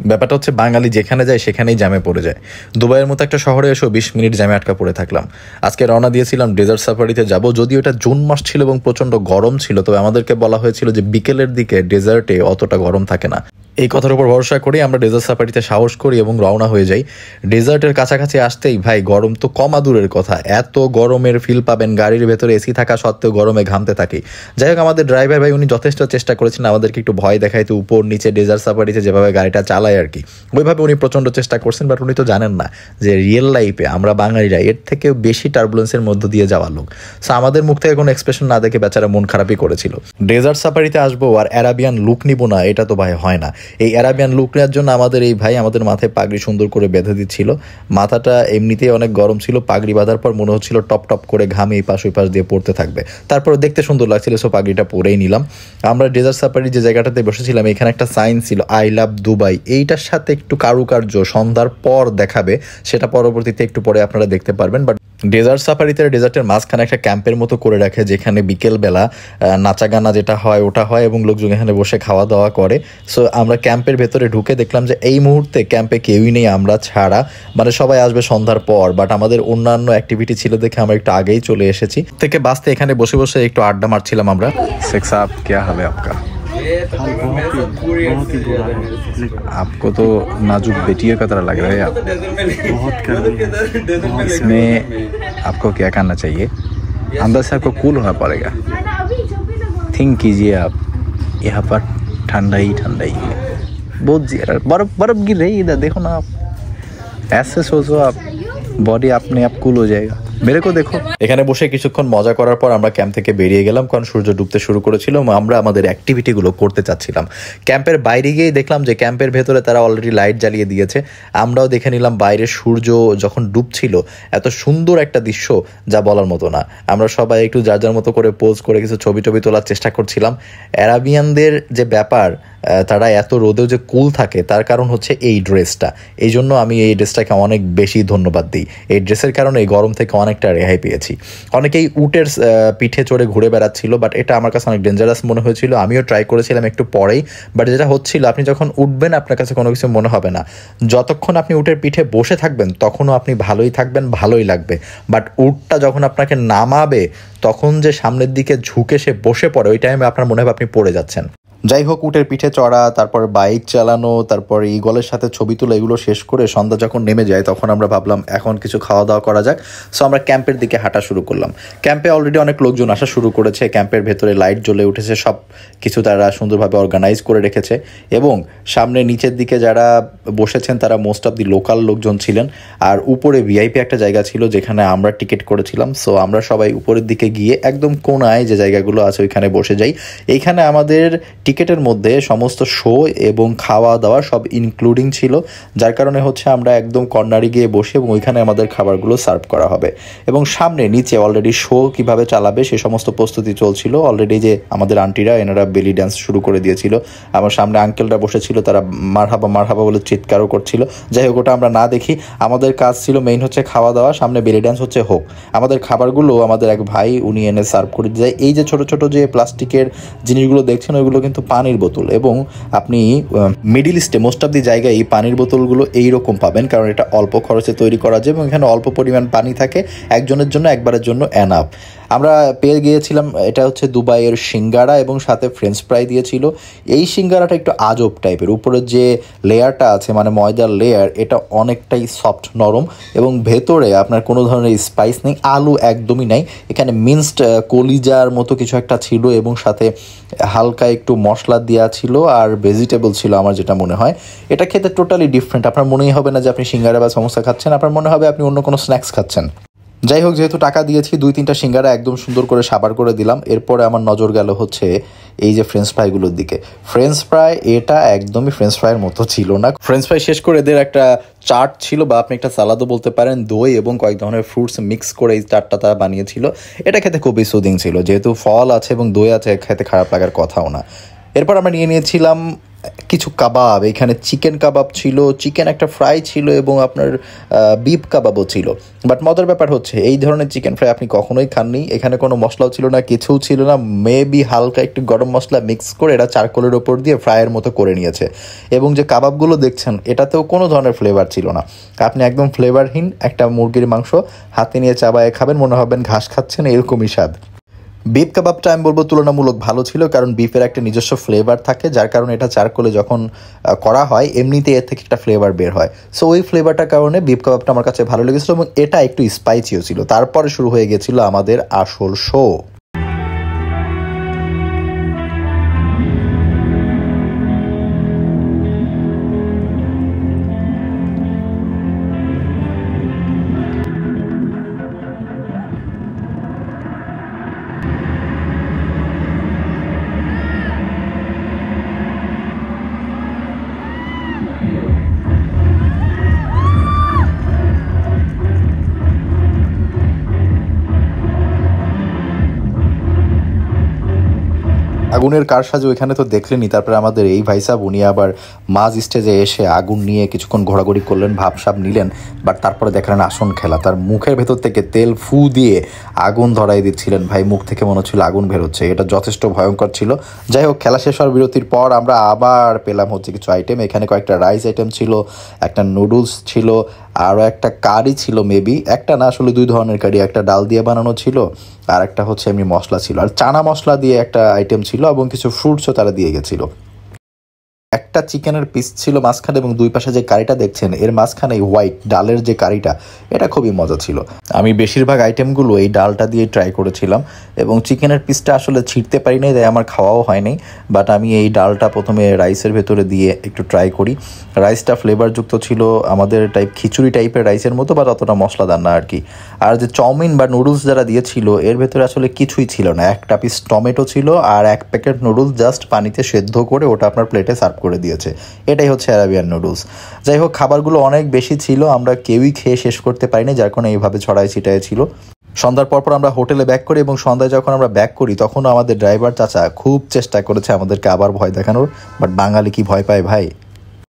ব্যাপারটা হচ্ছে বাঙালি যেখানে যায় সেখানেই জ্যামে পড়ে যায়। দুবাইয়ের মতো একটা শহরে এসেও 20 মিনিট জ্যামে আটকা পড়ে থাকলাম। আজকে রওনা দিয়েছিলাম ডেজার্ট সাফারিতে যাব, যদিও এটা জুন মাস ছিল এবং প্রচণ্ড গরম ছিল, তবে আমাদেরকে বলা হয়েছিল যে বিকেলের দিকে ডেজার্টে অতটা গরম থাকে না। এই কথার উপর ভরসা করি আমরা ডেজার্ট সাফারিতে সাহস করি এবং রওনা হয়ে যাই। ডেজার্টের কাছাকাছি আসতেই ভাই গরম তো কমা দূরের কথা, এত গরমের ফিল পাবেন, গাড়ির ভেতরে এসি থাকা সত্ত্বেও গরমে ঘামতে থাকি। যাই হোক, আমাদের ড্রাইভার ভাই উনি যথেষ্ট চেষ্টা করেছেন আমাদেরকে একটু ভয় দেখাইতে, উপর নিচে ডেজার্ট সাফারিতে যেভাবে গাড়িটা চালায় আর কি, ওইভাবে উনি প্রচণ্ড চেষ্টা করছেন। বাট উনি তো জানেন না যে রিয়েল লাইফে আমরা বাঙালিরা এর থেকেও বেশি টার্বুলেন্সের মধ্য দিয়ে যাওয়া লোক। সো আমাদের মুখ থেকে কোনো এক্সপ্রেশন না দেখে বেচারা মন খারাপই করেছিল। ডেজার্ট সাফারিতে আসবো আর অ্যারাবিয়ান লুক নিবো না, এটা তো ভাই হয় না। এই অ্যারাবিয়ান লুক নেওয়ার জন্য আমাদের এই ভাই আমাদের মাথায় পাগড়ি সুন্দর করে বেঁধে দিচ্ছিল। মাথাটা এমনিতেই অনেক গরম ছিল, পাগড়ি বাঁধার পর মনে হচ্ছিল টপ টপ করে ঘামে এই পাশ ওই পাশ দিয়ে পড়তে থাকবে। তারপর দেখতে সুন্দর লাগছিল, সো পাগড়িটা পরেই নিলাম। আমরা ডেজার্ট সাফারি যে জায়গাটাতে বসেছিলাম এখানে একটা সাইন ছিল আই লাভ দুবাই, এইটার সাথে একটু কারুকার্য সন্ধ্যার পর দেখাবে, সেটা পরবর্তীতে একটু পরে আপনারা দেখতে পারবেন। বাট ডেজার্ট সাফারিতে ডেজার্টের মাঝখানে একটা ক্যাম্পের মতো করে রাখে, যেখানে বিকেলবেলা নাচা গানা যেটা হয় ওটা হয় এবং লোকজন এখানে বসে খাওয়া দাওয়া করে। সো আমরা ক্যাম্পের ভেতরে ঢুকে দেখলাম যে এই মুহূর্তে ক্যাম্পে কেউই নেই আমরা ছাড়া, মানে সবাই আসবে সন্ধ্যার পর। বাট আমাদের অন্যান্য অ্যাক্টিভিটি ছিল দেখে আমরা একটু আগেই চলে এসেছি। থেকে বাসতে এখানে বসে বসে একটু আড্ডা মারছিলাম আমরা। শেখ সাহেব क्या हाल है आपका? आपको तो नाजुक बेटियों का तरह लग रहा है आप। इसमें आपको क्या करना चाहिए, अंदर से आपको कूल होना पड़ेगा। थिंक कीजिए आप, यहाँ पर ठंडा ही है, बहुत बर्फ बर्फ गिर रही है इधर, देखो ना आप, ऐसे सोचो आप, बॉडी अपने आप कूल हो जाएगा। মেরে কো দেখো। এখানে বসে কিছুক্ষণ মজা করার পর আমরা ক্যাম্প থেকে বেরিয়ে গেলাম, কারণ সূর্য ডুবতে শুরু করেছিল। আমরা আমাদের অ্যাক্টিভিটিগুলো করতে চাচ্ছিলাম। ক্যাম্পের বাইরে গিয়ে দেখলাম যে ক্যাম্পের ভেতরে তারা অলরেডি লাইট জ্বালিয়ে দিয়েছে। আমরাও দেখে নিলাম বাইরে সূর্য যখন ডুবছিল, এত সুন্দর একটা দৃশ্য যা বলার মতো না। আমরা সবাই একটু যার যার মতো করে পোজ করে কিছু ছবি টবি তোলার চেষ্টা করছিলাম। অ্যারাবিয়ানদের যে ব্যাপার, তারা এত রোদেও যে কুল থাকে তার কারণ হচ্ছে এই ড্রেসটা। এই জন্য আমি এই ড্রেসটাকে অনেক বেশি ধন্যবাদ দিই। এই ড্রেসের কারণে এই গরম থেকে অনেকটা রেহাই পেয়েছি। অনেকেই উটের পিঠে চড়ে ঘুরে বেড়াচ্ছিল, বাট এটা আমার কাছে অনেক ডেঞ্জারাস মনে হয়েছিল। আমিও ট্রাই করেছিলাম একটু পরেই, বাট যেটা হচ্ছিল, আপনি যখন উঠবেন আপনার কাছে কোনো কিছু মনে হবে না। যতক্ষণ আপনি উটের পিঠে বসে থাকবেন তখনও আপনি ভালোই থাকবেন, ভালোই লাগবে। বাট উটটা যখন আপনাকে নামাবে তখন যে সামনের দিকে ঝুঁকে সে বসে পড়ে, ওই টাইমে আপনার মনে হবে আপনি পড়ে যাচ্ছেন। যাই হোক, উটের পিঠে চড়া, তারপর বাইক চালানো, তারপর ঈগলের সাথে ছবি তোলা, এগুলো শেষ করে সন্ধ্যা যখন নেমে যায় তখন আমরা ভাবলাম এখন কিছু খাওয়া দাওয়া করা যাক। সো আমরা ক্যাম্পের দিকে হাঁটা শুরু করলাম। ক্যাম্পে অলরেডি অনেক লোকজন আসা শুরু করেছে। ক্যাম্পের ভেতরে লাইট জ্বলে উঠেছে, সব কিছু তারা সুন্দরভাবে অর্গানাইজ করে রেখেছে এবং সামনে নিচের দিকে যারা বসেছেন তারা মোস্ট অফ দি লোকাল লোকজন ছিলেন। আর উপরে ভিআইপি একটা জায়গা ছিল যেখানে আমরা টিকিট করেছিলাম। সো আমরা সবাই উপরের দিকে গিয়ে একদম কোনায় যে জায়গাগুলো আছে ওইখানে বসে যাই। এইখানে আমাদের টিকেটের মধ্যে সমস্ত শো এবং খাওয়া দাওয়া সব ইনক্লুডিং ছিল, যার কারণে হচ্ছে আমরা একদম কর্নারে গিয়ে বসে এবং ওইখানে আমাদের খাবারগুলো সার্ভ করা হবে। এবং সামনে নিচে অলরেডি শো কিভাবে চালাবে সে সমস্ত প্রস্তুতি চলছিল। অলরেডি যে আমাদের আন্টিরা এনারা বেলি ডান্স শুরু করে দিয়েছিল। আমার সামনে আঙ্কেলরা বসেছিল, তারা মারহাবা বলে চিৎকারও করছিল। যাই হোক, ওটা আমরা না দেখি, আমাদের কাজ ছিল মেইন হচ্ছে খাওয়া দাওয়া। সামনে বেলি ডান্স হচ্ছে হোক। আমাদের খাবারগুলো আমাদের এক ভাই উনি এনে সার্ভ করে যায়। এই যে ছোট ছোট যে প্লাস্টিকের জিনিসগুলো দেখছেন ওইগুলো কিন্তু পানির বোতল, এবং আপনি মিডিল ইস্টে মোস্ট অফ দি জায়গায় এই পানির বোতলগুলো এইরকম পাবেন, কারণ এটা অল্প খরচে তৈরি করা যায় এবং এখানে অল্প পরিমাণ পানি থাকে, একজনের জন্য একবারের জন্য এনাফ। আমরা পেয়ে গিয়েছিলাম, এটা হচ্ছে দুবাইয়ের সিঙ্গারা এবং সাথে ফ্রেঞ্চ ফ্রাই দিয়েছিল। এই সিঙ্গারাটা একটু আজব টাইপের, উপরের যে লেয়ারটা আছে মানে ময়দার লেয়ার, এটা অনেকটাই সফট নরম এবং ভেতরে আপনার কোনো ধরনের স্পাইস নেই, আলু একদমই নাই। এখানে মিন্সড কলিজার মতো কিছু একটা ছিল এবং সাথে হালকা একটু মশলা দেওয়া ছিল আর ভেজিটেবল ছিল আমার যেটা মনে হয়। এটা খেতে টোটালি ডিফারেন্ট। আপনার মনেই হবে না যে আপনি সিঙ্গারা বা সমোসা খাচ্ছেন, আপনার মনে হবে আপনি অন্য কোনো স্ন্যাক্স খাচ্ছেন। যাই হোক, যেহেতু টাকা দিয়েছি 2-3টা সিঙ্গারা একদম সুন্দর করে সাবার করে দিলাম। এরপরে আমার নজর গেল হচ্ছে এই যে ফ্রেঞ্চ ফ্রাইগুলোর দিকে। ফ্রেঞ্চ ফ্রাই এটা একদমই ফ্রেঞ্চ ফ্রাইয়ের মতো ছিল না। ফ্রেঞ্চ ফ্রাই শেষ করে এদের একটা চাট ছিল, বা আপনি একটা সালাদও বলতে পারেন, দই এবং কয়েক ধরনের ফ্রুটস মিক্স করে এই চাটটা তারা বানিয়েছিল। এটা খেতে খুবই সুদিং ছিল, যেহেতু ফল আছে এবং দই আছে, খেতে খারাপ লাগার কথাও না। এরপর আমরা নিয়ে নিয়েছিলাম কিছু কাবাব, এখানে চিকেন কাবাব ছিল, চিকেন একটা ফ্রাই ছিল এবং আপনার বিফ কাবাবও ছিল। বাট মজার ব্যাপার হচ্ছে এই ধরনের চিকেন ফ্রাই আপনি কখনোই খাননি। এখানে কোনো মশলাও ছিল না, কিছুও ছিল না, মেবি হালকা একটু গরম মশলা মিক্স করে এটা চারকোলের ওপর দিয়ে ফ্রাইয়ের মতো করে নিয়েছে। এবং যে কাবাবগুলো দেখছেন এটাতেও কোনো ধরনের ফ্লেভার ছিল না। আপনি একদম ফ্লেভারহীন একটা মুরগির মাংস হাতে নিয়ে চাবায়ে খাবেন, মনে হবেন ঘাস খাচ্ছেন, এরকমই স্বাদ। বিফ কাবাবটা আমি বলবো তুলনামূলক ভালো ছিল, কারণ বিফের একটা নিজস্ব ফ্লেভার থাকে, যার কারণে এটা চারকোলে যখন করা হয় এমনিতে এর থেকে একটা ফ্লেভার বের হয়। সো ওই ফ্লেভারটার কারণে বিফ কাবাবটা আমার কাছে ভালো লেগেছিলো এবং এটা একটু স্পাইসিও ছিল। তারপরে শুরু হয়ে গেছিল আমাদের আসল শো। আগুনের কারসাজি ওইখানে তো দেখলেনি। তারপরে আমাদের এই ভাই সাহেব উনি আবার মাঝ স্টেজে এসে আগুন নিয়ে কিছুক্ষণ ঘোরাঘুরি করলেন, ভাবসাব নিলেন, বাট তারপরে দেখলেন আসন খেলা। তার মুখের ভেতর থেকে তেল ফু দিয়ে আগুন ধরাই দিচ্ছিলেন। ভাই মুখ থেকে মনে হচ্ছিল আগুন বেরোচ্ছে, এটা যথেষ্ট ভয়ঙ্কর ছিল। যাই হোক, খেলা শেষ হওয়ার বিরতির পর আমরা আবার পেলাম হচ্ছে কিছু আইটেম। এখানে কয়েকটা রাইস আইটেম ছিল, একটা নুডলস ছিল, আরও একটা কারি ছিল, মেবি একটা না আসলে দুই ধরনের কারি, একটা ডাল দিয়ে বানানো ছিল আর একটা হচ্ছে এমনি মশলা ছিল, আর চানা মশলা দিয়ে একটা আইটেম ছিল এবং কিছু ফ্রুটসও তারা দিয়ে গেছিলো। একটা চিকেনের পিস ছিল মাঝখানে এবং দুই পাশে যে কারিটা দেখছেন এর মাঝখানে হোয়াইট ডালের যে কারিটা, এটা খুবই মজা ছিল। আমি বেশিরভাগ আইটেমগুলো এই ডালটা দিয়ে ট্রাই করেছিলাম এবং চিকেনের পিসটা আসলে ছিঁড়তে পারি নাই, তাই আমার খাওয়াও হয়নি। বাট আমি এই ডালটা প্রথমে রাইসের ভেতরে দিয়ে একটু ট্রাই করি। রাইসটা ফ্লেভারযুক্ত ছিল, আমাদের খিচুড়ি টাইপের রাইসের মতো, বা অতটা মশলাদার না আর কি। আর যে চাউমিন বা নুডলস যারা দিয়েছিল এর ভেতরে আসলে কিছুই ছিল না। একটা পিস টমেটো ছিল আর এক প্যাকেট নুডলস জাস্ট পানিতে সেদ্ধ করে ওটা আপনার প্লেটে সার্ভ করে দিয়েছে। এটাই হচ্ছে অ্যারাবিয়ান নুডলস। যাই হোক, খাবারগুলো অনেক বেশি ছিল, আমরা কেউই খেয়ে শেষ করতে পারিনি, যার কারণে এইভাবে ছড়াই ছিটায় ছিল। সন্ধ্যার পরপর আমরা হোটেলে ব্যাক করি এবং সন্ধ্যায় যখন আমরা ব্যাক করি তখন আমাদের ড্রাইভার চাচা খুব চেষ্টা করেছে আমাদেরকে আবার ভয় দেখানোর, বাট বাঙালি কি ভয় পায় ভাই।